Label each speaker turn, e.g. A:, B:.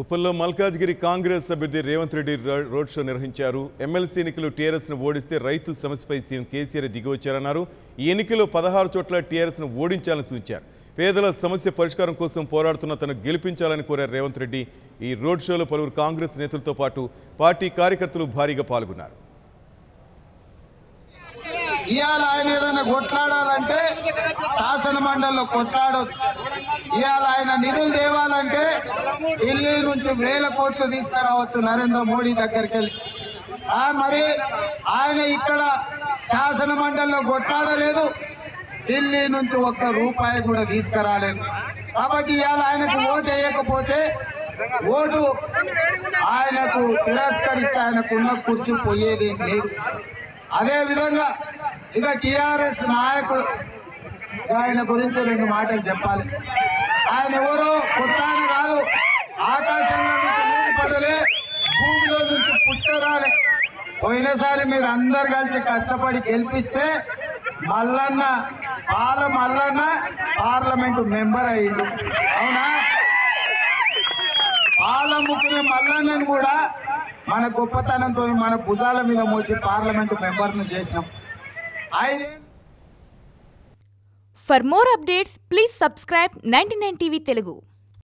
A: ఉప్పల్లో మల్కాజ్గిరి కాంగ్రెస్ అభ్యర్థి Revanth Reddy road show నిర్వహించారు. MLC ఎన్నికలు టీఆర్ఎస్ను ఓడిస్తే రైతు సమస్యపై సీఎం కేసీఆర్ దిగివచ్చారన్నారు. ఈ ఎన్నికల్లో 16 చోట్ల టీఆర్ఎస్ను ఓడించాలని సూచించారు. పేదల సమస్య పరిష్కారం కోసం పోరాడుతున్న తను గెలిపించాలని కోరారు రేవంత్ రెడ్డి. ఈ రోడ్ షోలో పలువురు కాంగ్రెస్ నేతలతో పాటు పార్టీ కార్యకర్తలు భారీగా పాల్గొన్నారు.
B: ఇవాళ ఆయన ఏదైనా కొట్లాడాలంటే శాసన మండలిలో కొట్లాడవచ్చు. ఇవాళ ఆయన నిధులు తేవాలంటే ఢిల్లీ నుంచి 1000 కోట్లు తీసుకురావచ్చు నరేంద్ర మోడీ దగ్గరికి వెళ్ళి. మరి ఆయన ఇక్కడ శాసన మండలిలో కొట్లాడలేదు, ఢిల్లీ నుంచి ₹1 కూడా తీసుకురాలేదు. కాబట్టి ఇవాళ ఆయనకు ఓటు వేయకపోతే ఓటు ఆయనకు తిరస్కరిస్తే ఆయనకున్న కుర్చీ పోయేది లేదు. అదే విధంగా ఇక టీఆర్ఎస్ నాయకుడు ఆయన గురించి 2 మాటలు చెప్పాలి. ఆయన ఎవరో కొట్టాను కాదు, ఆకాశంలో నుంచి నీరు పడలే, భూమిలో నుంచి పుట్టరాలే. పోయినసారి మీరు అందరు కలిసి కష్టపడి గెలిపిస్తే మల్లన్న పార్లమెంటు మెంబర్ అయ్యిండు. అవునా? పాలముక్కునే మల్లన్నను కూడా మన గొప్పతనంతో మన భుజాల మీద మోసి పార్లమెంటు మెంబర్ను చేసినాం.
C: For more updates, please subscribe 99 TV Telugu.